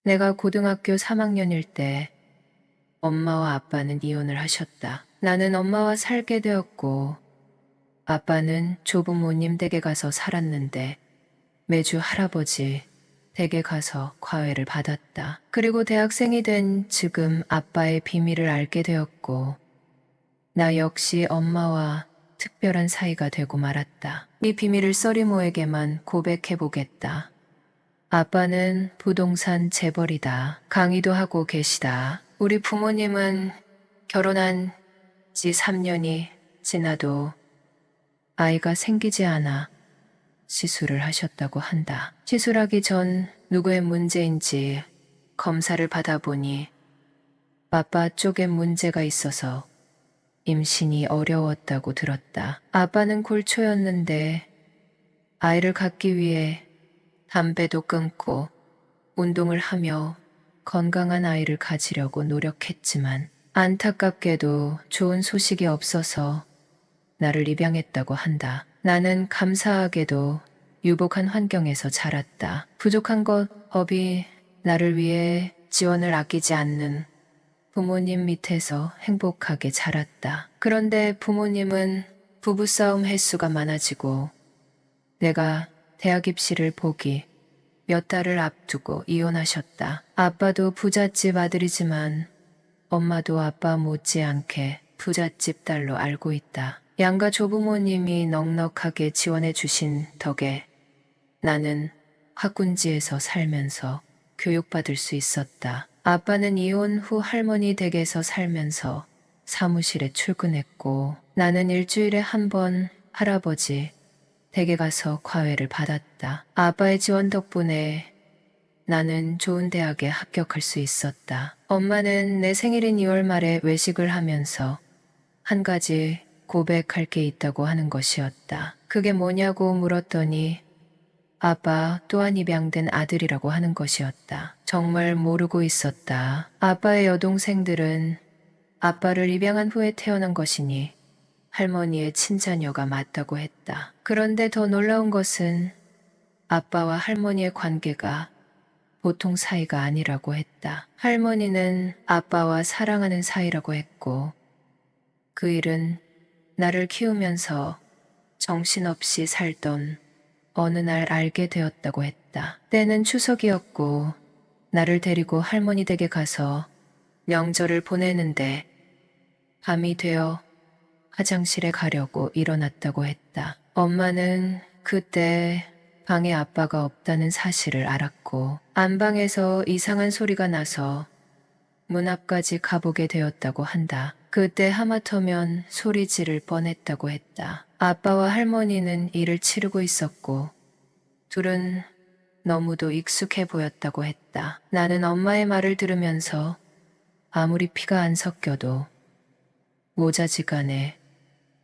내가 고등학교 3학년일 때 엄마와 아빠는 이혼을 하셨다. 나는 엄마와 살게 되었고 아빠는 조부모님 댁에 가서 살았는데 매주 할아버지 댁에 가서 과외를 받았다. 그리고 대학생이 된 지금 아빠의 비밀을 알게 되었고 나 역시 엄마와 특별한 사이가 되고 말았다. 이 비밀을 써리모에게만 고백해보겠다. 아빠는 부동산 재벌이다. 강의도 하고 계시다. 우리 부모님은 결혼한 지 3년이 지나도 아이가 생기지 않아 시술을 하셨다고 한다. 시술하기 전 누구의 문제인지 검사를 받아보니 아빠 쪽에 문제가 있어서 임신이 어려웠다고 들었다. 아빠는 골초였는데 아이를 갖기 위해 담배도 끊고 운동을 하며 건강한 아이를 가지려고 노력했지만 안타깝게도 좋은 소식이 없어서 나를 입양했다고 한다. 나는 감사하게도 유복한 환경에서 자랐다. 부족한 것 없이 나를 위해 지원을 아끼지 않는 부모님 밑에서 행복하게 자랐다. 그런데 부모님은 부부싸움 횟수가 많아지고 내가 대학 입시를 보기 몇 달을 앞두고 이혼하셨다. 아빠도 부잣집 아들이지만 엄마도 아빠 못지않게 부잣집 딸로 알고 있다. 양가 조부모님이 넉넉하게 지원해 주신 덕에 나는 학군지에서 살면서 교육받을 수 있었다. 아빠는 이혼 후 할머니 댁에서 살면서 사무실에 출근했고 나는 일주일에 한 번 할아버지 댁에 가서 과외를 받았다. 아빠의 지원 덕분에 나는 좋은 대학에 합격할 수 있었다. 엄마는 내 생일인 2월 말에 외식을 하면서 한 가지 고백할 게 있다고 하는 것이었다. 그게 뭐냐고 물었더니 아빠 또한 입양된 아들이라고 하는 것이었다. 정말 모르고 있었다. 아빠의 여동생들은 아빠를 입양한 후에 태어난 것이니 할머니의 친자녀가 맞다고 했다. 그런데 더 놀라운 것은 아빠와 할머니의 관계가 보통 사이가 아니라고 했다. 할머니는 아빠와 사랑하는 사이라고 했고 그 일은 나를 키우면서 정신없이 살던 어느 날 알게 되었다고 했다. 때는 추석이었고 나를 데리고 할머니 댁에 가서 명절을 보내는데 밤이 되어 화장실에 가려고 일어났다고 했다. 엄마는 그때 방에 아빠가 없다는 사실을 알았고 안방에서 이상한 소리가 나서 문 앞까지 가보게 되었다고 한다. 그때 하마터면 소리 지를 뻔했다고 했다. 아빠와 할머니는 일을 치르고 있었고 둘은 너무도 익숙해 보였다고 했다. 나는 엄마의 말을 들으면서 아무리 피가 안 섞여도 모자지간에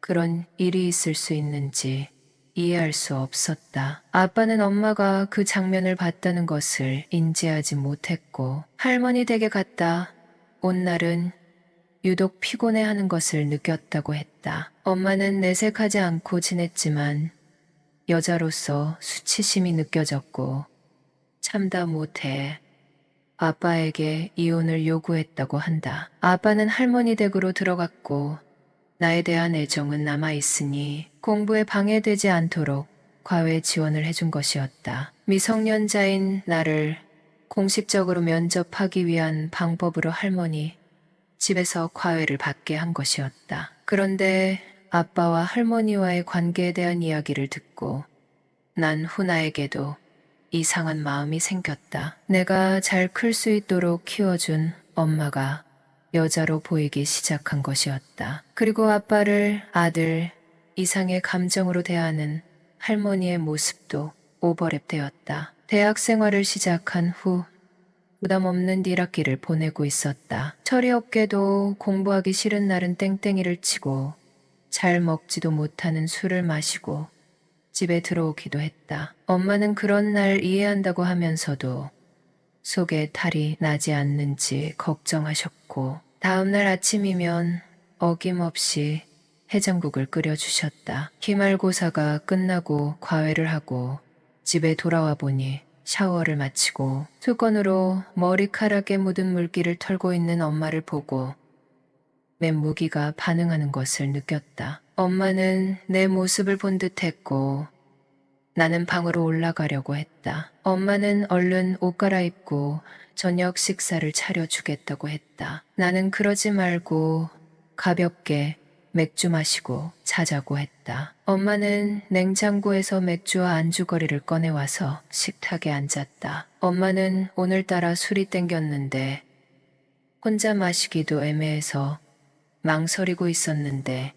그런 일이 있을 수 있는지 이해할 수 없었다. 아빠는 엄마가 그 장면을 봤다는 것을 인지하지 못했고 할머니 댁에 갔다 온 날은 유독 피곤해하는 것을 느꼈다고 했다. 엄마는 내색하지 않고 지냈지만 여자로서 수치심이 느껴졌고 참다 못해 아빠에게 이혼을 요구했다고 한다. 아빠는 할머니 댁으로 들어갔고 나에 대한 애정은 남아있으니 공부에 방해되지 않도록 과외 지원을 해준 것이었다. 미성년자인 나를 공식적으로 면접하기 위한 방법으로 할머니 집에서 과외를 받게 한 것이었다. 그런데 아빠와 할머니와의 관계에 대한 이야기를 듣고 난 후나에게도 이상한 마음이 생겼다. 내가 잘 클 수 있도록 키워준 엄마가 여자로 보이기 시작한 것이었다. 그리고 아빠를 아들 이상의 감정으로 대하는 할머니의 모습도 오버랩되었다. 대학 생활을 시작한 후 부담 없는 1학기를 보내고 있었다. 철이 없게도 공부하기 싫은 날은 땡땡이를 치고 잘 먹지도 못하는 술을 마시고 집에 들어오기도 했다. 엄마는 그런 날 이해한다고 하면서도 속에 탈이 나지 않는지 걱정하셨고 다음날 아침이면 어김없이 해장국을 끓여주셨다. 기말고사가 끝나고 과외를 하고 집에 돌아와 보니 샤워를 마치고 수건으로 머리카락에 묻은 물기를 털고 있는 엄마를 보고 멘무기가 반응하는 것을 느꼈다. 엄마는 내 모습을 본 듯했고 나는 방으로 올라가려고 했다. 엄마는 얼른 옷 갈아입고 저녁 식사를 차려주겠다고 했다. 나는 그러지 말고 가볍게 맥주 마시고 자자고 했다. 엄마는 냉장고에서 맥주와 안주거리를 꺼내와서 식탁에 앉았다. 엄마는 오늘따라 술이 땡겼는데 혼자 마시기도 애매해서 망설이고 있었는데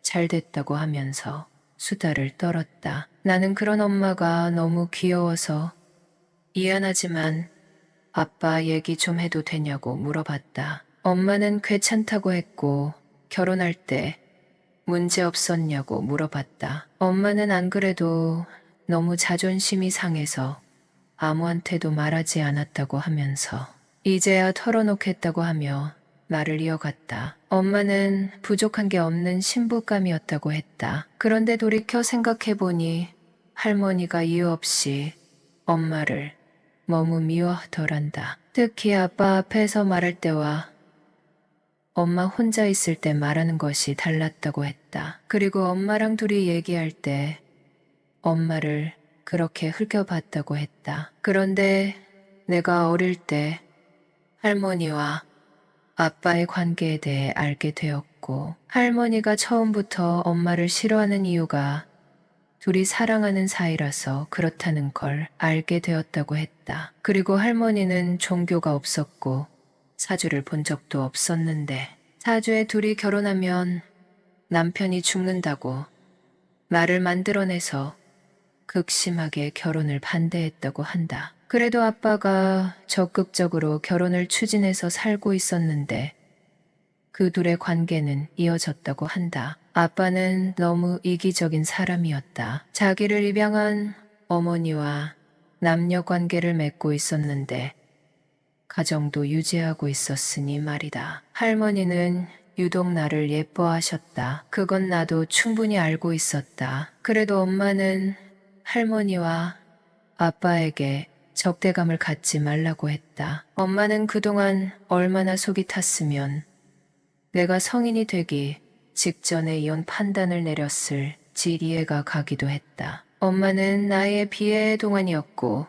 잘 됐다고 하면서 수다를 떨었다. 나는 그런 엄마가 너무 귀여워서 미안하지만 아빠 얘기 좀 해도 되냐고 물어봤다. 엄마는 괜찮다고 했고 결혼할 때 문제 없었냐고 물어봤다. 엄마는 안 그래도 너무 자존심이 상해서 아무한테도 말하지 않았다고 하면서 이제야 털어놓겠다고 하며 말을 이어갔다. 엄마는 부족한 게 없는 신부감이었다고 했다. 그런데 돌이켜 생각해보니 할머니가 이유 없이 엄마를 너무 미워하더란다. 특히 아빠 앞에서 말할 때와 엄마 혼자 있을 때 말하는 것이 달랐다고 했다. 그리고 엄마랑 둘이 얘기할 때 엄마를 그렇게 흘겨봤다고 했다. 그런데 내가 어릴 때 할머니와 아빠의 관계에 대해 알게 되었고 할머니가 처음부터 엄마를 싫어하는 이유가 둘이 사랑하는 사이라서 그렇다는 걸 알게 되었다고 했다. 그리고 할머니는 종교가 없었고 사주를 본 적도 없었는데 사주에 둘이 결혼하면 남편이 죽는다고 말을 만들어내서 극심하게 결혼을 반대했다고 한다. 그래도 아빠가 적극적으로 결혼을 추진해서 살고 있었는데 그 둘의 관계는 이어졌다고 한다. 아빠는 너무 이기적인 사람이었다. 자기를 입양한 어머니와 남녀 관계를 맺고 있었는데 가정도 유지하고 있었으니 말이다. 할머니는 유독 나를 예뻐하셨다. 그건 나도 충분히 알고 있었다. 그래도 엄마는 할머니와 아빠에게 적대감을 갖지 말라고 했다. 엄마는 그동안 얼마나 속이 탔으면 내가 성인이 되기 직전에 이혼 판단을 내렸을지 이해가 가기도 했다. 엄마는 나의 비애의 동안이었고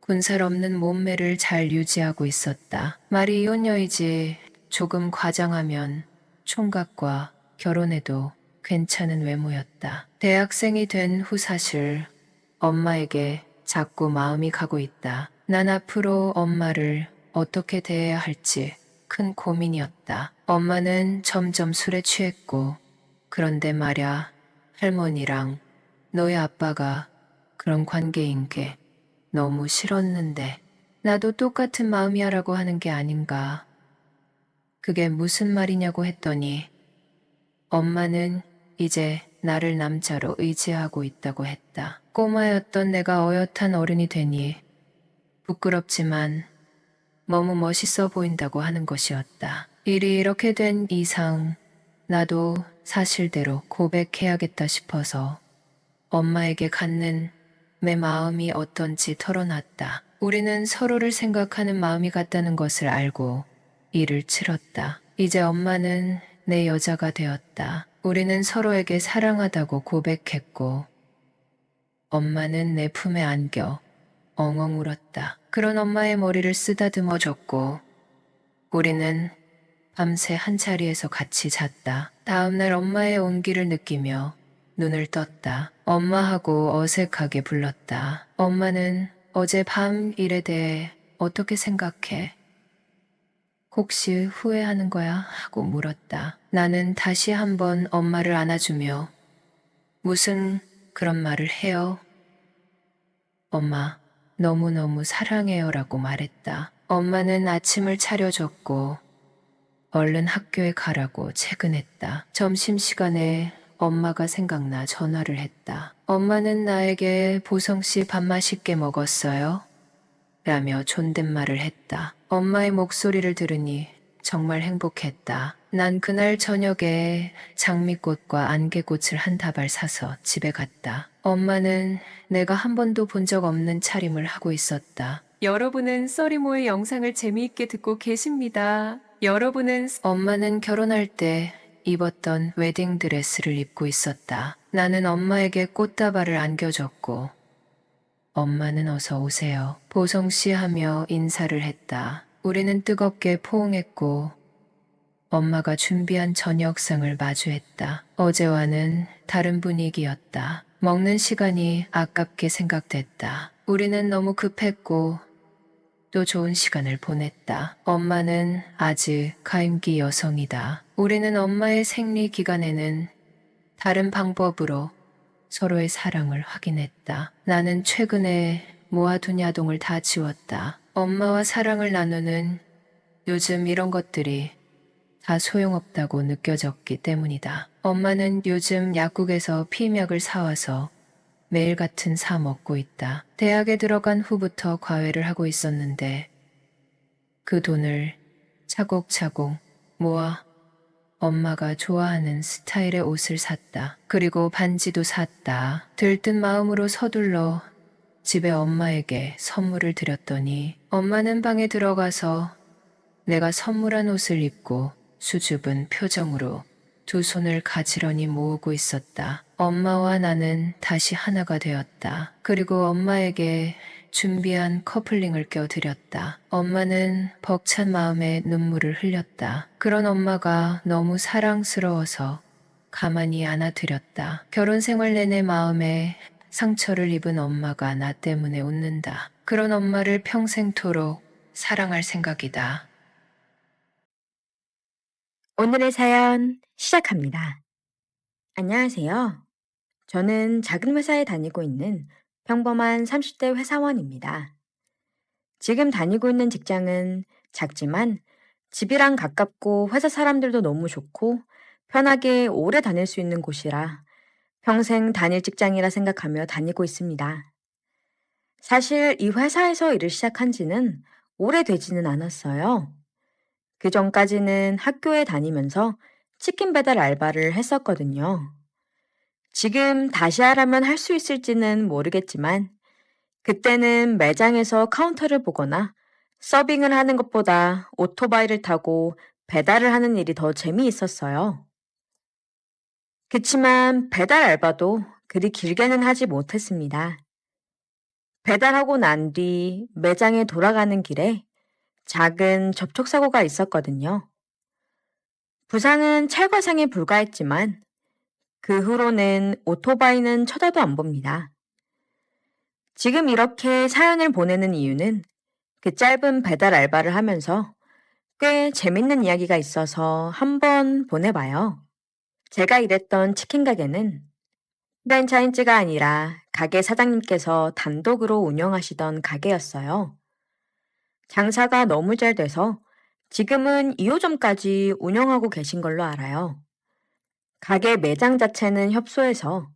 군살 없는 몸매를 잘 유지하고 있었다. 말이 이혼녀이지 조금 과장하면 총각과 결혼해도 괜찮은 외모였다. 대학생이 된 후 사실 엄마에게 자꾸 마음이 가고 있다. 난 앞으로 엄마를 어떻게 대해야 할지 큰 고민이었다. 엄마는 점점 술에 취했고 그런데 말야 할머니랑 너의 아빠가 그런 관계인 게 너무 싫었는데 나도 똑같은 마음이야라고 하는 게 아닌가. 그게 무슨 말이냐고 했더니 엄마는 이제 나를 남자로 의지하고 있다고 했다. 꼬마였던 내가 어엿한 어른이 되니 부끄럽지만 너무 멋있어 보인다고 하는 것이었다. 일이 이렇게 된 이상 나도 사실대로 고백해야겠다 싶어서 엄마에게 갖는 내 마음이 어떤지 털어놨다. 우리는 서로를 생각하는 마음이 같다는 것을 알고 일을 치렀다. 이제 엄마는 내 여자가 되었다. 우리는 서로에게 사랑하다고 고백했고 엄마는 내 품에 안겨 엉엉 울었다. 그런 엄마의 머리를 쓰다듬어 줬고 우리는 밤새 한 자리에서 같이 잤다. 다음날 엄마의 온기를 느끼며 눈을 떴다. 엄마하고 어색하게 불렀다. 엄마는 어제 밤 일에 대해 어떻게 생각해? 혹시 후회하는 거야? 하고 물었다. 나는 다시 한번 엄마를 안아주며 무슨 그런 말을 해요? 엄마, 너무너무 사랑해요 라고 말했다. 엄마는 아침을 차려줬고 얼른 학교에 가라고 퇴근했다. 점심시간에 엄마가 생각나 전화를 했다. 엄마는 나에게 보성씨 밥 맛있게 먹었어요? 라며 존댓말을 했다. 엄마의 목소리를 들으니 정말 행복했다. 난 그날 저녁에 장미꽃과 안개꽃을 한 다발 사서 집에 갔다. 엄마는 내가 한 번도 본 적 없는 차림을 하고 있었다. 여러분은 써리모의 영상을 재미있게 듣고 계십니다. 엄마는 결혼할 때 입었던 웨딩드레스를 입고 있었다. 나는 엄마에게 꽃다발을 안겨줬고 엄마는 어서 오세요. 보성씨 하며 인사를 했다. 우리는 뜨겁게 포옹했고 엄마가 준비한 저녁상을 마주했다. 어제와는 다른 분위기였다. 먹는 시간이 아깝게 생각됐다. 우리는 너무 급했고 또 좋은 시간을 보냈다. 엄마는 아직 가임기 여성이다. 우리는 엄마의 생리 기간에는 다른 방법으로 서로의 사랑을 확인했다. 나는 최근에 모아둔 야동을 다 지웠다. 엄마와 사랑을 나누는 요즘 이런 것들이 다 소용없다고 느껴졌기 때문이다. 엄마는 요즘 약국에서 피임약을 사와서 매일 같은 사 먹고 있다. 대학에 들어간 후부터 과외를 하고 있었는데 그 돈을 차곡차곡 모아 엄마가 좋아하는 스타일의 옷을 샀다. 그리고 반지도 샀다. 들뜬 마음으로 서둘러 집에 엄마에게 선물을 드렸더니 엄마는 방에 들어가서 내가 선물한 옷을 입고 수줍은 표정으로 두 손을 가지런히 모으고 있었다. 엄마와 나는 다시 하나가 되었다. 그리고 엄마에게 준비한 커플링을 껴드렸다. 엄마는 벅찬 마음에 눈물을 흘렸다. 그런 엄마가 너무 사랑스러워서 가만히 안아드렸다. 결혼 생활 내내 마음에 상처를 입은 엄마가 나 때문에 웃는다. 그런 엄마를 평생토록 사랑할 생각이다. 오늘의 사연 시작합니다. 안녕하세요. 저는 작은 회사에 다니고 있는 평범한 30대 회사원입니다. 지금 다니고 있는 직장은 작지만 집이랑 가깝고 회사 사람들도 너무 좋고 편하게 오래 다닐 수 있는 곳이라 평생 다닐 직장이라 생각하며 다니고 있습니다. 사실 이 회사에서 일을 시작한 지는 오래되지는 않았어요. 그 전까지는 학교에 다니면서 치킨 배달 알바를 했었거든요. 지금 다시 하라면 할 수 있을지는 모르겠지만, 그때는 매장에서 카운터를 보거나 서빙을 하는 것보다 오토바이를 타고 배달을 하는 일이 더 재미있었어요. 그치만 배달 알바도 그리 길게는 하지 못했습니다. 배달하고 난 뒤 매장에 돌아가는 길에 작은 접촉사고가 있었거든요. 부상은 찰과상에 불과했지만 그 후로는 오토바이는 쳐다도 안 봅니다. 지금 이렇게 사연을 보내는 이유는 그 짧은 배달 알바를 하면서 꽤 재밌는 이야기가 있어서 한번 보내봐요. 제가 일했던 치킨 가게는 프랜차이즈가 아니라 가게 사장님께서 단독으로 운영하시던 가게였어요. 장사가 너무 잘 돼서 지금은 2호점까지 운영하고 계신 걸로 알아요. 가게 매장 자체는 협소해서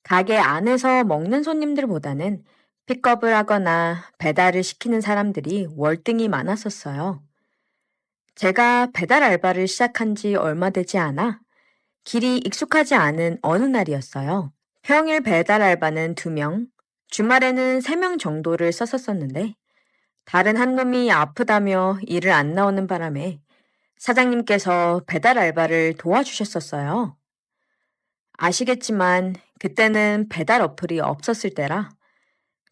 가게 안에서 먹는 손님들보다는 픽업을 하거나 배달을 시키는 사람들이 월등히 많았었어요. 제가 배달 알바를 시작한 지 얼마 되지 않아 길이 익숙하지 않은 어느 날이었어요. 평일 배달 알바는 2명, 주말에는 3명 정도를 썼었었는데 다른 한 놈이 아프다며 일을 안 나오는 바람에 사장님께서 배달 알바를 도와주셨었어요. 아시겠지만 그때는 배달 어플이 없었을 때라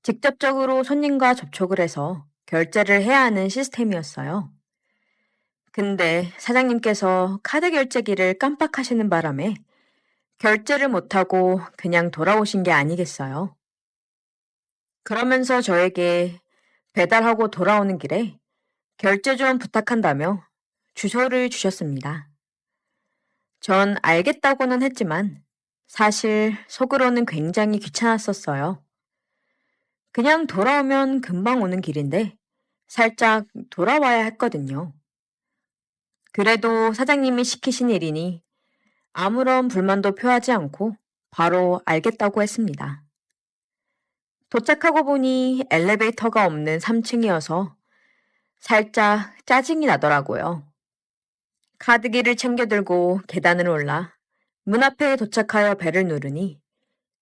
직접적으로 손님과 접촉을 해서 결제를 해야 하는 시스템이었어요. 근데 사장님께서 카드 결제기를 깜빡하시는 바람에 결제를 못하고 그냥 돌아오신 게 아니겠어요. 그러면서 저에게 배달하고 돌아오는 길에 결제 좀 부탁한다며 주소를 주셨습니다. 전 알겠다고는 했지만 사실 속으로는 굉장히 귀찮았었어요. 그냥 돌아오면 금방 오는 길인데 살짝 돌아와야 했거든요. 그래도 사장님이 시키신 일이니 아무런 불만도 표하지 않고 바로 알겠다고 했습니다. 도착하고 보니 엘리베이터가 없는 3층이어서 살짝 짜증이 나더라고요. 카드기를 챙겨 들고 계단을 올라 문 앞에 도착하여 벨을 누르니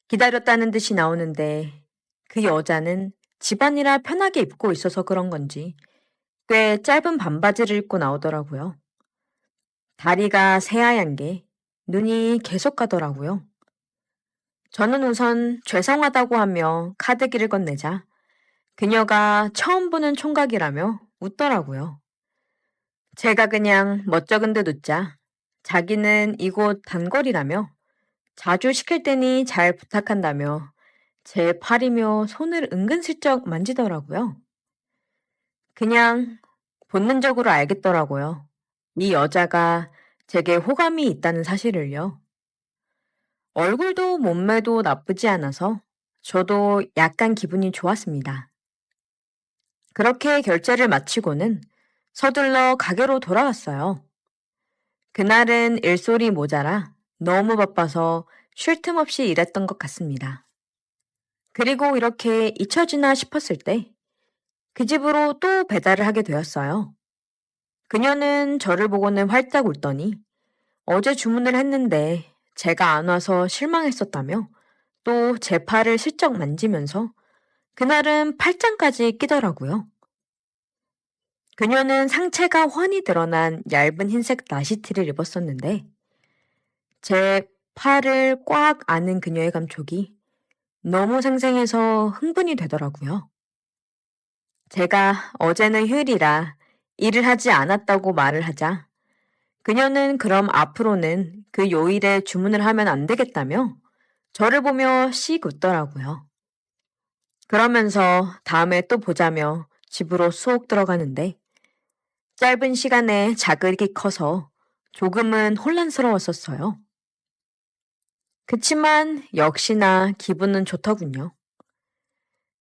기다렸다는 듯이 나오는데 그 여자는 집안이라 편하게 입고 있어서 그런 건지 꽤 짧은 반바지를 입고 나오더라고요. 다리가 새하얀 게 눈이 계속 가더라고요. 저는 우선 죄송하다고 하며 카드기를 건네자 그녀가 처음 보는 총각이라며 웃더라고요. 제가 그냥 멋쩍은 듯 웃자 자기는 이곳 단골이라며 자주 시킬 테니 잘 부탁한다며 제 팔이며 손을 은근슬쩍 만지더라고요. 그냥 본능적으로 알겠더라고요. 이 여자가 제게 호감이 있다는 사실을요. 얼굴도 몸매도 나쁘지 않아서 저도 약간 기분이 좋았습니다. 그렇게 결제를 마치고는 서둘러 가게로 돌아왔어요. 그날은 일손이 모자라 너무 바빠서 쉴 틈 없이 일했던 것 같습니다. 그리고 이렇게 잊혀지나 싶었을 때 그 집으로 또 배달을 하게 되었어요. 그녀는 저를 보고는 활짝 웃더니 어제 주문을 했는데 제가 안 와서 실망했었다며 또 제 팔을 슬쩍 만지면서 그날은 팔짱까지 끼더라고요. 그녀는 상체가 훤히 드러난 얇은 흰색 나시티를 입었었는데 제 팔을 꽉 안은 그녀의 감촉이 너무 생생해서 흥분이 되더라고요. 제가 어제는 휴일이라 일을 하지 않았다고 말을 하자 그녀는 그럼 앞으로는 그 요일에 주문을 하면 안 되겠다며 저를 보며 씩 웃더라고요. 그러면서 다음에 또 보자며 집으로 쏙 들어가는데 짧은 시간에 자극이 커서 조금은 혼란스러웠었어요. 그치만 역시나 기분은 좋더군요.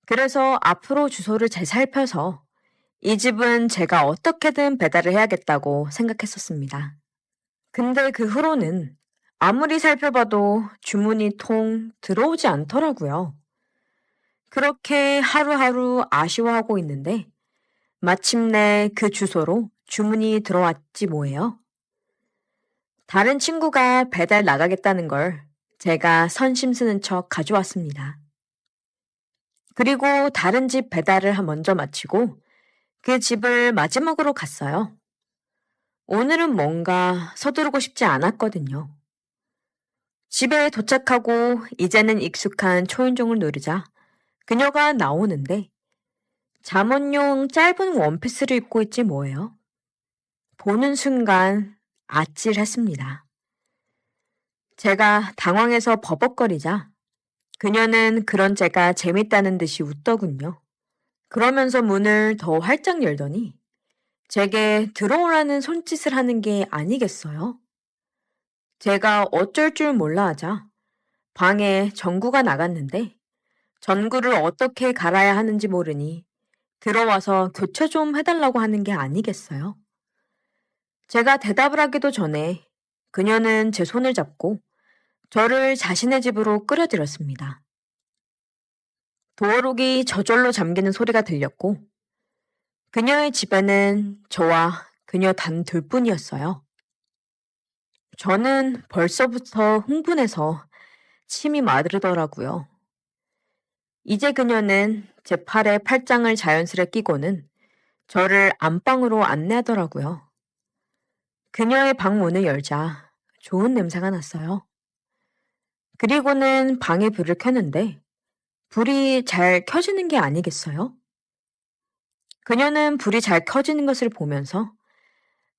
그래서 앞으로 주소를 잘 살펴서 이 집은 제가 어떻게든 배달을 해야겠다고 생각했었습니다. 근데 그 후로는 아무리 살펴봐도 주문이 통 들어오지 않더라고요. 그렇게 하루하루 아쉬워하고 있는데 마침내 그 주소로 주문이 들어왔지 뭐예요. 다른 친구가 배달 나가겠다는 걸 제가 선심 쓰는 척 가져왔습니다. 그리고 다른 집 배달을 먼저 마치고 그 집을 마지막으로 갔어요. 오늘은 뭔가 서두르고 싶지 않았거든요. 집에 도착하고 이제는 익숙한 초인종을 누르자 그녀가 나오는데 잠옷용 짧은 원피스를 입고 있지 뭐예요. 보는 순간 아찔했습니다. 제가 당황해서 버벅거리자 그녀는 그런 제가 재밌다는 듯이 웃더군요. 그러면서 문을 더 활짝 열더니 제게 들어오라는 손짓을 하는 게 아니겠어요? 제가 어쩔 줄 몰라 하자 방에 전구가 나갔는데 전구를 어떻게 갈아야 하는지 모르니 들어와서 교체 좀 해달라고 하는 게 아니겠어요? 제가 대답을 하기도 전에 그녀는 제 손을 잡고 저를 자신의 집으로 끌어들였습니다. 도어록이 저절로 잠기는 소리가 들렸고 그녀의 집에는 저와 그녀 단 둘뿐이었어요. 저는 벌써부터 흥분해서 침이 마르더라고요. 이제 그녀는 제 팔에 팔짱을 자연스레 끼고는 저를 안방으로 안내하더라고요. 그녀의 방 문을 열자 좋은 냄새가 났어요. 그리고는 방에 불을 켜는데 불이 잘 켜지는 게 아니겠어요? 그녀는 불이 잘 켜지는 것을 보면서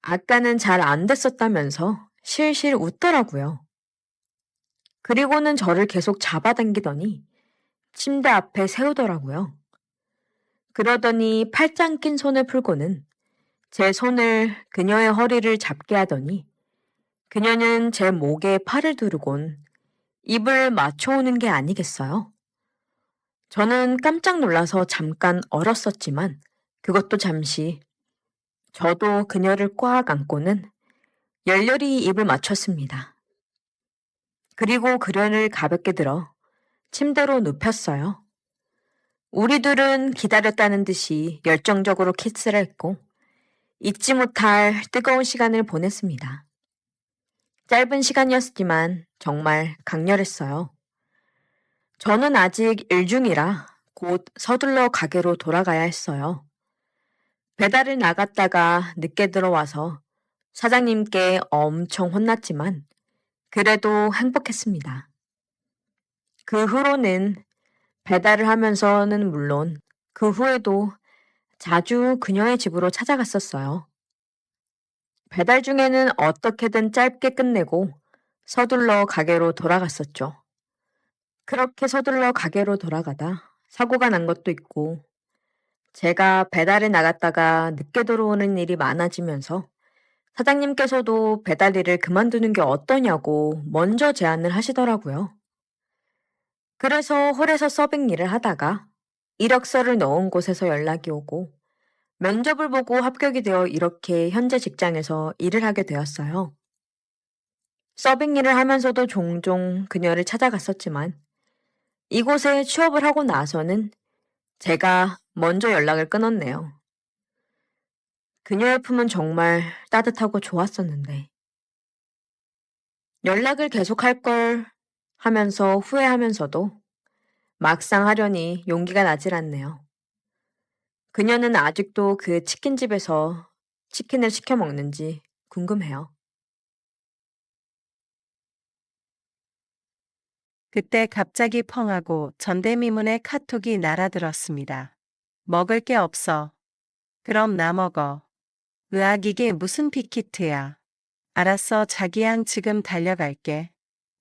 아까는 잘 안 됐었다면서 실실 웃더라고요. 그리고는 저를 계속 잡아당기더니 침대 앞에 세우더라고요. 그러더니 팔짱 낀 손을 풀고는 제 손을 그녀의 허리를 잡게 하더니 그녀는 제 목에 팔을 두르곤 입을 맞춰오는 게 아니겠어요? 저는 깜짝 놀라서 잠깐 얼었었지만 그것도 잠시 저도 그녀를 꽉 안고는 열렬히 입을 맞췄습니다. 그리고 그녀를 가볍게 들어 침대로 눕혔어요. 우리 둘은 기다렸다는 듯이 열정적으로 키스를 했고 잊지 못할 뜨거운 시간을 보냈습니다. 짧은 시간이었지만 정말 강렬했어요. 저는 아직 일 중이라 곧 서둘러 가게로 돌아가야 했어요. 배달을 나갔다가 늦게 들어와서 사장님께 엄청 혼났지만 그래도 행복했습니다. 그 후로는 배달을 하면서는 물론 그 후에도 자주 그녀의 집으로 찾아갔었어요. 배달 중에는 어떻게든 짧게 끝내고 서둘러 가게로 돌아갔었죠. 그렇게 서둘러 가게로 돌아가다 사고가 난 것도 있고 제가 배달에 나갔다가 늦게 들어오는 일이 많아지면서 사장님께서도 배달 일을 그만두는 게 어떠냐고 먼저 제안을 하시더라고요. 그래서 홀에서 서빙 일을 하다가 이력서를 넣은 곳에서 연락이 오고 면접을 보고 합격이 되어 이렇게 현재 직장에서 일을 하게 되었어요. 서빙 일을 하면서도 종종 그녀를 찾아갔었지만 이곳에 취업을 하고 나서는 제가 먼저 연락을 끊었네요. 그녀의 품은 정말 따뜻하고 좋았었는데 연락을 계속할 걸 하면서 후회하면서도 막상 하려니 용기가 나질 않네요. 그녀는 아직도 그 치킨집에서 치킨을 시켜 먹는지 궁금해요. 그때 갑자기 펑 하고 전대미문의 카톡이 날아들었습니다. 먹을 게 없어. 그럼 나 먹어. 으악 이게 무슨 빅히트야. 알았어 자기양 지금 달려갈게.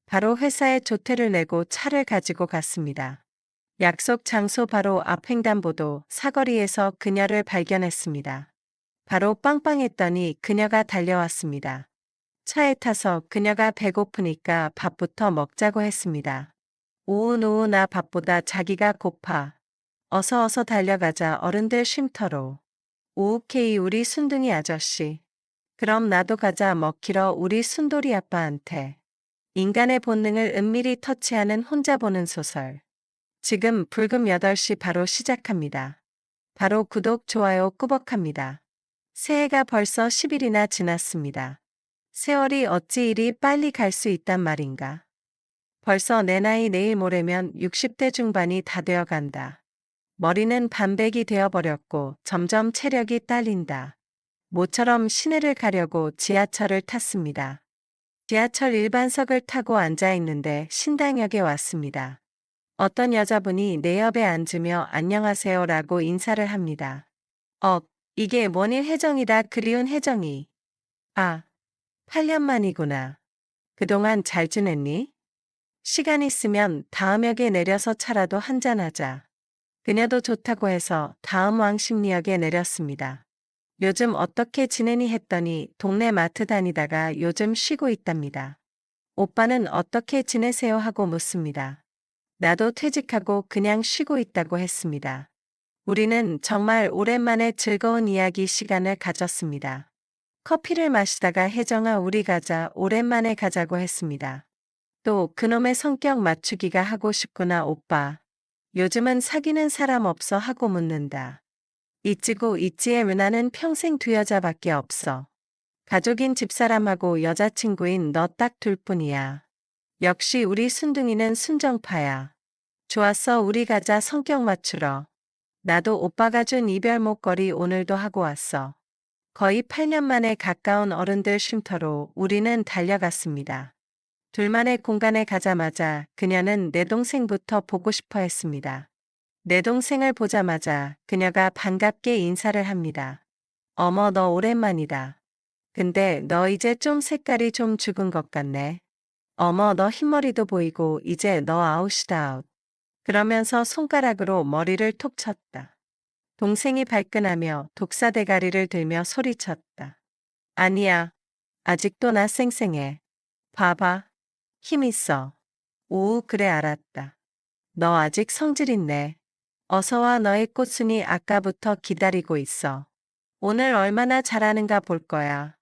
바로 회사에 조퇴를 내고 차를 가지고 갔습니다. 약속 장소 바로 앞 횡단보도 사거리에서 그녀를 발견했습니다. 바로 빵빵했더니 그녀가 달려왔습니다. 차에 타서 그녀가 배고프니까 밥부터 먹자고 했습니다. 오우 나 밥보다 자기가 고파. 어서 어서 달려가자 어른들 쉼터로. 오케이 우리 순둥이 아저씨. 그럼 나도 가자 먹히러 우리 순돌이 아빠한테. 인간의 본능을 은밀히 터치하는 혼자 보는 소설. 지금 불금 8시 바로 시작합니다. 바로 구독, 좋아요 꾸벅합니다. 새해가 벌써 10일이나 지났습니다. 세월이 어찌 이리 빨리 갈 수 있단 말인가. 벌써 내 나이 내일 모레면 60대 중반이 다 되어 간다. 머리는 반백이 되어버렸고 점점 체력이 딸린다. 모처럼 시내를 가려고 지하철을 탔습니다. 지하철 일반석을 타고 앉아 있는데 신당역에 왔습니다. 어떤 여자분이 내 옆에 앉으며 안녕하세요라고 인사를 합니다. 이게 뭐니 혜정이다 그리운 혜정이. 아, 8년 만이구나. 그동안 잘 지냈니? 시간 있으면 다음 역에 내려서 차라도 한잔하자. 그녀도 좋다고 해서 다음 왕십리역에 내렸습니다. 요즘 어떻게 지내니 했더니 동네 마트 다니다가 요즘 쉬고 있답니다. 오빠는 어떻게 지내세요 하고 묻습니다. 나도 퇴직하고 그냥 쉬고 있다고 했습니다. 우리는 정말 오랜만에 즐거운 이야기 시간을 가졌습니다. 커피를 마시다가 혜정아 우리 가자 오랜만에 가자고 했습니다. 또 그놈의 성격 맞추기가 하고 싶구나 오빠. 요즘은 사귀는 사람 없어 하고 묻는다. 있지고 있지의 누나는 평생 두 여자밖에 없어. 가족인 집사람하고 여자친구인 너 딱 둘뿐이야. 역시 우리 순둥이는 순정파야. 좋았어 우리 가자 성격 맞추러. 나도 오빠가 준 이별 목걸이 오늘도 하고 왔어. 거의 8년 만에 가까운 어른들 쉼터로 우리는 달려갔습니다. 둘만의 공간에 가자마자 그녀는 내 동생부터 보고 싶어 했습니다. 내 동생을 보자마자 그녀가 반갑게 인사를 합니다. 어머 너 오랜만이다. 근데 너 이제 좀 색깔이 좀 죽은 것 같네. 어머 너 흰머리도 보이고 이제 너 아웃이다 아웃. 그러면서 손가락으로 머리를 톡 쳤다. 동생이 발끈하며 독사대가리를 들며 소리쳤다. 아니야. 아직도 나 쌩쌩해. 봐봐. 힘 있어. 오 그래 알았다. 너 아직 성질 있네. 어서와 너의 꽃순이 아까부터 기다리고 있어. 오늘 얼마나 잘하는가 볼 거야.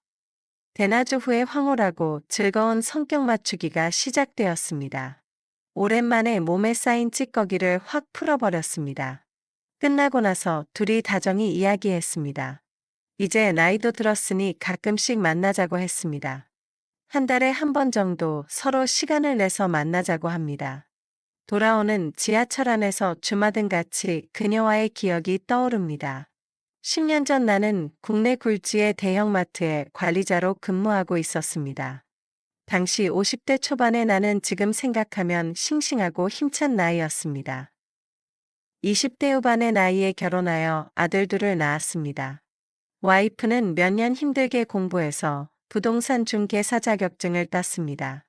대낮 후에 황홀하고 즐거운 성격 맞추기가 시작되었습니다. 오랜만에 몸에 쌓인 찌꺼기를 확 풀어버렸습니다. 끝나고 나서 둘이 다정히 이야기했습니다. 이제 나이도 들었으니 가끔씩 만나자고 했습니다. 한 달에 한 번 정도 서로 시간을 내서 만나자고 합니다. 돌아오는 지하철 안에서 주마등같이 그녀와의 기억이 떠오릅니다. 10년 전 나는 국내 굴지의 대형마트에 관리자로 근무하고 있었습니다. 당시 50대 초반의 나는 지금 생각하면 싱싱하고 힘찬 나이였습니다. 20대 후반의 나이에 결혼하여 아들 둘을 낳았습니다. 와이프는 몇 년 힘들게 공부해서 부동산 중개사 자격증을 땄습니다.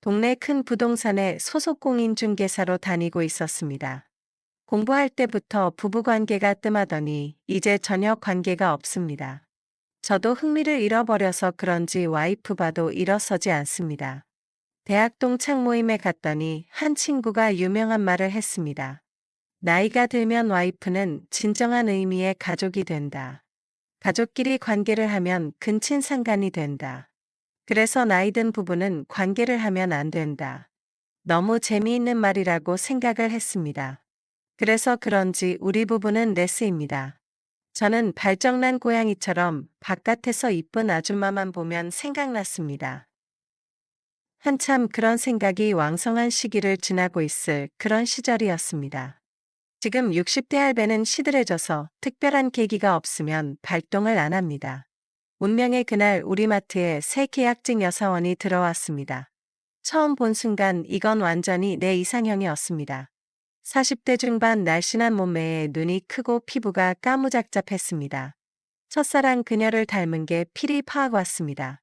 동네 큰 부동산의 소속 공인 중개사로 다니고 있었습니다. 공부할 때부터 부부관계가 뜸하더니 이제 전혀 관계가 없습니다. 저도 흥미를 잃어버려서 그런지 와이프 봐도 일어서지 않습니다. 대학 동창 모임에 갔더니 한 친구가 유명한 말을 했습니다. 나이가 들면 와이프는 진정한 의미의 가족이 된다. 가족끼리 관계를 하면 근친상간이 된다. 그래서 나이 든 부부는 관계를 하면 안 된다. 너무 재미있는 말이라고 생각을 했습니다. 그래서 그런지 우리 부부는 레스입니다. 저는 발정난 고양이처럼 바깥에서 이쁜 아줌마만 보면 생각났습니다. 한참 그런 생각이 왕성한 시기를 지나고 있을 그런 시절이었습니다. 지금 60대 할배는 시들해져서 특별한 계기가 없으면 발동을 안 합니다. 운명의 그날 우리 마트에 새 계약직 여사원이 들어왔습니다. 처음 본 순간 이건 완전히 내 이상형이었습니다. 40대 중반 날씬한 몸매에 눈이 크고 피부가 까무잡잡했습니다. 첫사랑 그녀를 닮은 게 필히 파악 왔습니다.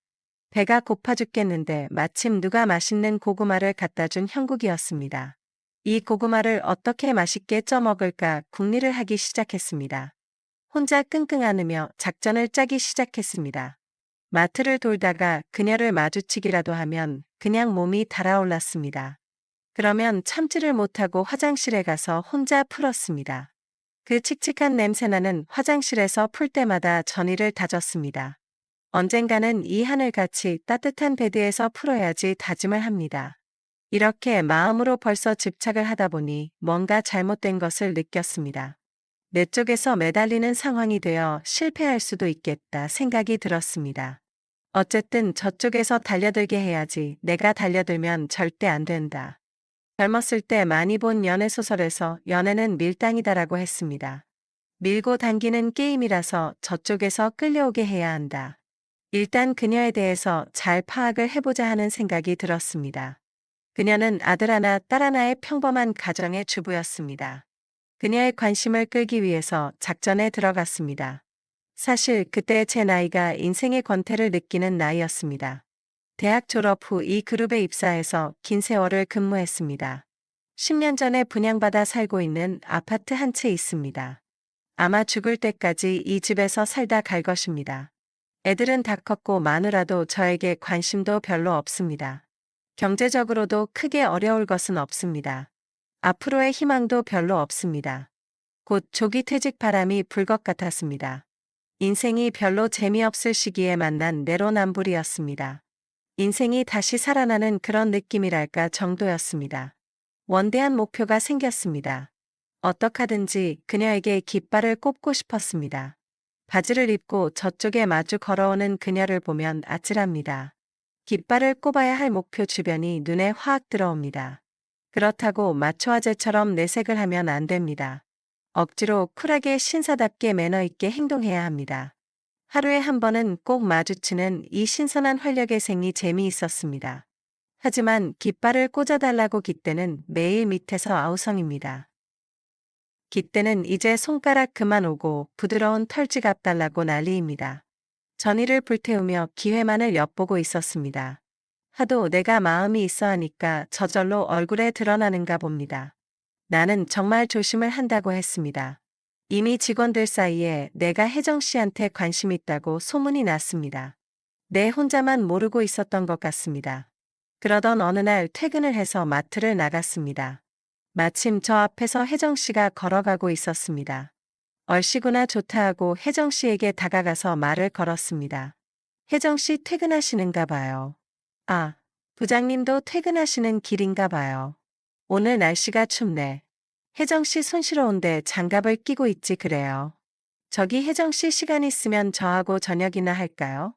배가 고파 죽겠는데 마침 누가 맛있는 고구마를 갖다 준 형국이었습니다. 이 고구마를 어떻게 맛있게 쪄먹을까 궁리를 하기 시작했습니다. 혼자 끙끙 앓으며 작전을 짜기 시작했습니다. 마트를 돌다가 그녀를 마주치기라도 하면 그냥 몸이 달아올랐습니다. 그러면 참지를 못하고 화장실에 가서 혼자 풀었습니다. 그 칙칙한 냄새나는 화장실에서 풀 때마다 전의를 다졌습니다. 언젠가는 이 하늘같이 따뜻한 베드에서 풀어야지 다짐을 합니다. 이렇게 마음으로 벌써 집착을 하다 보니 뭔가 잘못된 것을 느꼈습니다. 내 쪽에서 매달리는 상황이 되어 실패할 수도 있겠다 생각이 들었습니다. 어쨌든 저쪽에서 달려들게 해야지 내가 달려들면 절대 안 된다. 젊었을 때 많이 본 연애소설에서 연애는 밀당이다라고 했습니다. 밀고 당기는 게임이라서 저쪽에서 끌려오게 해야 한다. 일단 그녀에 대해서 잘 파악을 해보자 하는 생각이 들었습니다. 그녀는 아들 하나, 딸 하나의 평범한 가정의 주부였습니다. 그녀의 관심을 끌기 위해서 작전에 들어갔습니다. 사실 그때 제 나이가 인생의 권태를 느끼는 나이였습니다. 대학 졸업 후 이 그룹에 입사해서 긴 세월을 근무했습니다. 10년 전에 분양받아 살고 있는 아파트 한 채 있습니다. 아마 죽을 때까지 이 집에서 살다 갈 것입니다. 애들은 다 컸고 마누라도 저에게 관심도 별로 없습니다. 경제적으로도 크게 어려울 것은 없습니다. 앞으로의 희망도 별로 없습니다. 곧 조기 퇴직 바람이 불 것 같았습니다. 인생이 별로 재미없을 시기에 만난 내로남불이었습니다. 인생이 다시 살아나는 그런 느낌이랄까 정도였습니다. 원대한 목표가 생겼습니다. 어떡하든지 그녀에게 깃발을 꼽고 싶었습니다. 바지를 입고 저쪽에 마주 걸어오는 그녀를 보면 아찔합니다. 깃발을 꼽아야 할 목표 주변이 눈에 확 들어옵니다. 그렇다고 마초아제처럼 내색을 하면 안 됩니다. 억지로 쿨하게 신사답게 매너 있게 행동해야 합니다. 하루에 한 번은 꼭 마주치는 이 신선한 활력의 생이 재미있었습니다. 하지만 깃발을 꽂아달라고 깃대는 매일 밑에서 아우성입니다. 깃대는 이제 손가락 그만 오고 부드러운 털지갑 달라고 난리입니다. 전의를 불태우며 기회만을 엿보고 있었습니다. 하도 내가 마음이 있어 하니까 저절로 얼굴에 드러나는가 봅니다. 나는 정말 조심을 한다고 했습니다. 이미 직원들 사이에 내가 혜정 씨한테 관심 있다고 소문이 났습니다. 내 혼자만 모르고 있었던 것 같습니다. 그러던 어느 날 퇴근을 해서 마트를 나갔습니다. 마침 저 앞에서 혜정 씨가 걸어가고 있었습니다. 얼씨구나 좋다 하고 혜정 씨에게 다가가서 말을 걸었습니다. 혜정 씨 퇴근하시는가 봐요. 아, 부장님도 퇴근하시는 길인가 봐요. 오늘 날씨가 춥네. 혜정 씨 손시러운데 장갑을 끼고 있지 그래요. 저기 혜정 씨 시간 있으면 저하고 저녁이나 할까요?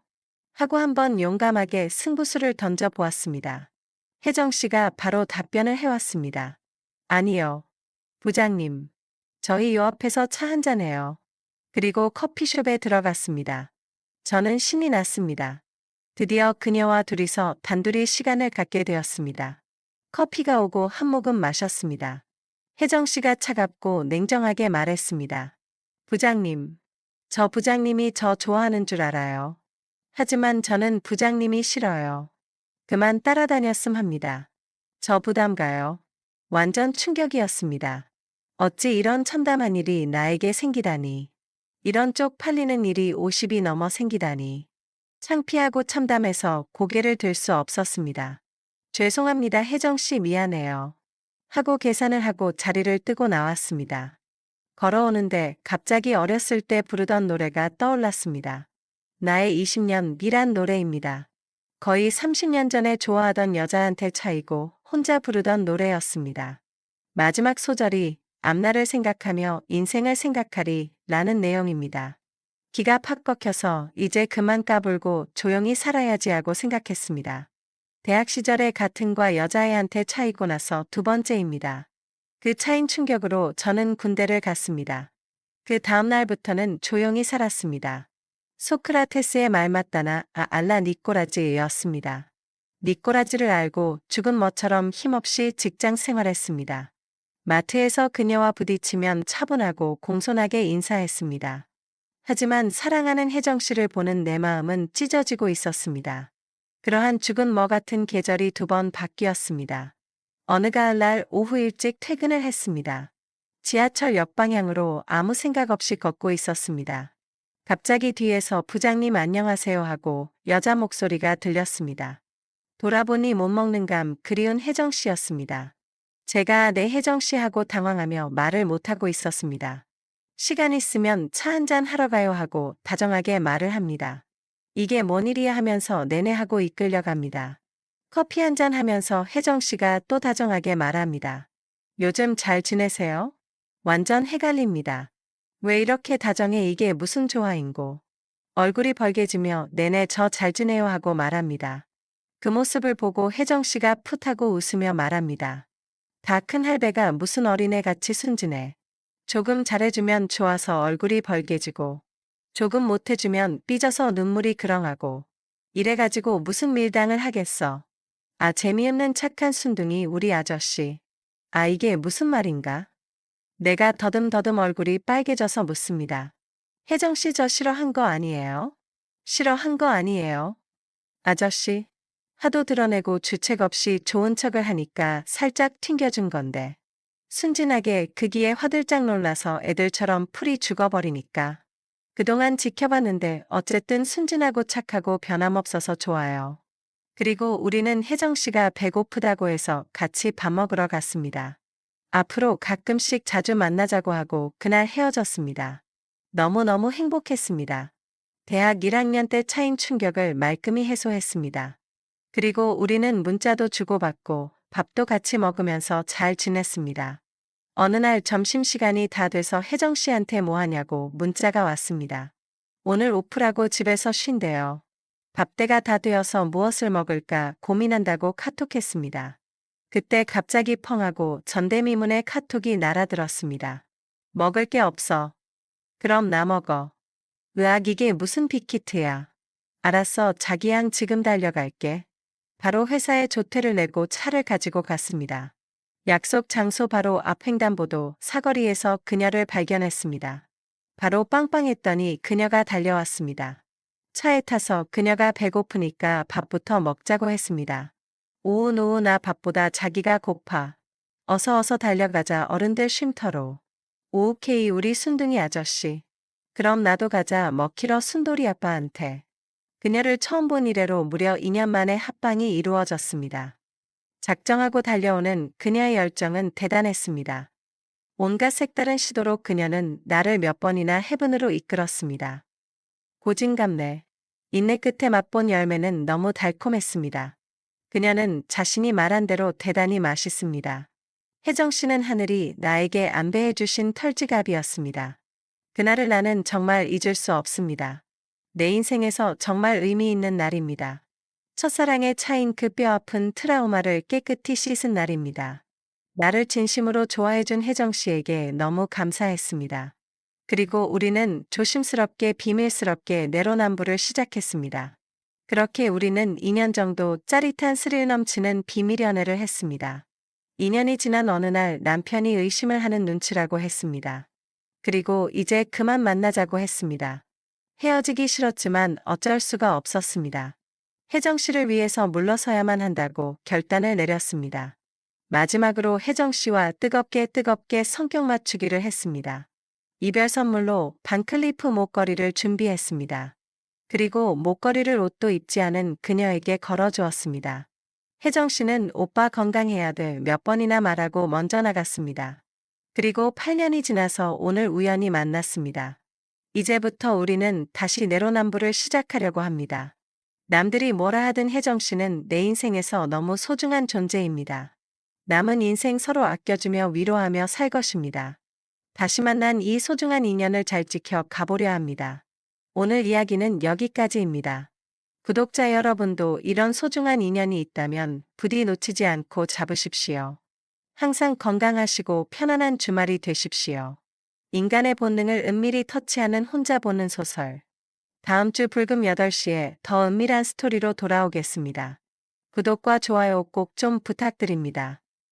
하고 한번 용감하게 승부수를 던져 보았습니다. 혜정 씨가 바로 답변을 해왔습니다. 아니요. 부장님. 저희 요 앞에서 차 한잔해요. 그리고 커피숍에 들어갔습니다. 저는 신이 났습니다. 드디어 그녀와 둘이서 단둘이 시간을 갖게 되었습니다. 커피가 오고 한 모금 마셨습니다. 혜정 씨가 차갑고 냉정하게 말했습니다. 부장님. 저 부장님이 저 좋아하는 줄 알아요. 하지만 저는 부장님이 싫어요. 그만 따라다녔음 합니다. 저 부담 가요. 완전 충격이었습니다. 어찌 이런 참담한 일이 나에게 생기다니. 이런 쪽 팔리는 일이 50이 넘어 생기다니. 창피하고 참담해서 고개를 들 수 없었습니다. 죄송합니다. 혜정 씨 미안해요. 하고 계산을 하고 자리를 뜨고 나왔습니다. 걸어오는데 갑자기 어렸을 때 부르던 노래가 떠올랐습니다. 나의 20년 미란 노래입니다. 거의 30년 전에 좋아하던 여자한테 차이고 혼자 부르던 노래였습니다. 마지막 소절이 앞날을 생각하며 인생을 생각하리 라는 내용입니다. 기가 팍 꺾여서 이제 그만 까불고 조용히 살아야지 하고 생각했습니다. 대학 시절에 같은 과 여자애한테 차이고 나서 두 번째입니다. 그 차인 충격으로 저는 군대를 갔습니다. 그 다음 날부터는 조용히 살았습니다. 소크라테스의 말 맞다나 알라 니꼬라지였습니다. 니꼬라지를 알고 죽은 뭐처럼 힘없이 직장 생활했습니다. 마트에서 그녀와 부딪히면 차분하고 공손하게 인사했습니다. 하지만 사랑하는 혜정 씨를 보는 내 마음은 찢어지고 있었습니다. 그러한 죽은 뭐 같은 계절이 두 번 바뀌었습니다. 어느 가을날 오후 일찍 퇴근을 했습니다. 지하철 역방향으로 아무 생각 없이 걷고 있었습니다. 갑자기 뒤에서 부장님 안녕하세요 하고 여자 목소리가 들렸습니다. 돌아보니 못 먹는 감 그리운 혜정 씨였습니다. 제가 네 혜정 씨 하고 당황하며 말을 못하고 있었습니다. 시간 있으면 차 한잔 하러 가요 하고 다정하게 말을 합니다. 이게 뭔 일이야 하면서 내내 하고 이끌려갑니다. 커피 한잔 하면서 혜정 씨가 또 다정하게 말합니다. 요즘 잘 지내세요? 완전 헷갈립니다. 왜 이렇게 다정해 이게 무슨 조화인고. 얼굴이 벌개지며 내내 저 잘 지내요 하고 말합니다. 그 모습을 보고 혜정 씨가 풋하고 웃으며 말합니다. 다 큰 할배가 무슨 어린애같이 순진해. 조금 잘해주면 좋아서 얼굴이 벌개지고 조금 못해주면 삐져서 눈물이 그렁하고 이래가지고 무슨 밀당을 하겠어. 아 재미없는 착한 순둥이 우리 아저씨. 아 이게 무슨 말인가? 내가 더듬더듬 얼굴이 빨개져서 묻습니다. 혜정 씨 저 싫어한 거 아니에요? 싫어한 거 아니에요? 아저씨. 하도 드러내고 주책 없이 좋은 척을 하니까 살짝 튕겨준 건데. 순진하게 그기에 화들짝 놀라서 애들처럼 풀이 죽어버리니까. 그동안 지켜봤는데 어쨌든 순진하고 착하고 변함없어서 좋아요. 그리고 우리는 혜정 씨가 배고프다고 해서 같이 밥 먹으러 갔습니다. 앞으로 가끔씩 자주 만나자고 하고 그날 헤어졌습니다. 너무너무 행복했습니다. 대학 1학년 때 차인 충격을 말끔히 해소했습니다. 그리고 우리는 문자도 주고받고 밥도 같이 먹으면서 잘 지냈습니다. 어느 날 점심시간이 다 돼서 혜정 씨한테 뭐 하냐고 문자가 왔습니다. 오늘 오프라고 집에서 쉰대요. 밥때가 다 되어서 무엇을 먹을까 고민한다고 카톡했습니다. 그때 갑자기 펑하고 전대미문의 카톡이 날아들었습니다. 먹을 게 없어. 그럼 나 먹어. 으악 이게 무슨 빅히트야. 알았어 자기양 지금 달려갈게. 바로 회사에 조퇴를 내고 차를 가지고 갔습니다. 약속 장소 바로 앞 횡단보도 사거리에서 그녀를 발견했습니다. 바로 빵빵했더니 그녀가 달려왔습니다. 차에 타서 그녀가 배고프니까 밥부터 먹자고 했습니다. 오우 나 밥보다 자기가 고파. 어서 달려가자 어른들 쉼터로. 오케이 우리 순둥이 아저씨. 그럼 나도 가자 먹히러 순돌이 아빠한테. 그녀를 처음 본 이래로 무려 2년 만에 합방이 이루어졌습니다. 작정하고 달려오는 그녀의 열정은 대단했습니다. 온갖 색다른 시도로 그녀는 나를 몇 번이나 해븐으로 이끌었습니다. 고진감래. 인내 끝에 맛본 열매는 너무 달콤했습니다. 그녀는 자신이 말한 대로 대단히 맛있습니다. 혜정 씨는 하늘이 나에게 안배해 주신 털지갑이었습니다. 그날을 나는 정말 잊을 수 없습니다. 내 인생에서 정말 의미 있는 날입니다. 첫사랑에 차인 그 뼈아픈 트라우마를 깨끗이 씻은 날입니다. 나를 진심으로 좋아해준 혜정 씨에게 너무 감사했습니다. 그리고 우리는 조심스럽게 비밀스럽게 내로남불을 시작했습니다. 그렇게 우리는 2년 정도 짜릿한 스릴 넘치는 비밀 연애를 했습니다. 2년이 지난 어느 날 남편이 의심을 하는 눈치라고 했습니다. 그리고 이제 그만 만나자고 했습니다. 헤어지기 싫었지만 어쩔 수가 없었습니다. 혜정 씨를 위해서 물러서야만 한다고 결단을 내렸습니다. 마지막으로 혜정 씨와 뜨겁게 성격 맞추기를 했습니다. 이별 선물로 반클리프 목걸이를 준비했습니다. 그리고 목걸이를 옷도 입지 않은 그녀에게 걸어주었습니다. 혜정 씨는 오빠 건강해야 돼 몇 번이나 말하고 먼저 나갔습니다. 그리고 8년이 지나서 오늘 우연히 만났습니다. 이제부터 우리는 다시 내로남불을 시작하려고 합니다. 남들이 뭐라 하든 혜정 씨는 내 인생에서 너무 소중한 존재입니다. 남은 인생 서로 아껴주며 위로하며 살 것입니다. 다시 만난 이 소중한 인연을 잘 지켜 가보려 합니다. 오늘 이야기는 여기까지입니다. 구독자 여러분도 이런 소중한 인연이 있다면 부디 놓치지 않고 잡으십시오. 항상 건강하시고 편안한 주말이 되십시오. 인간의 본능을 은밀히 터치하는 혼자 보는 소설. 다음 주 불금 8시에 더 은밀한 스토리로 돌아오겠습니다. 구독과 좋아요 꼭 좀 부탁드립니다.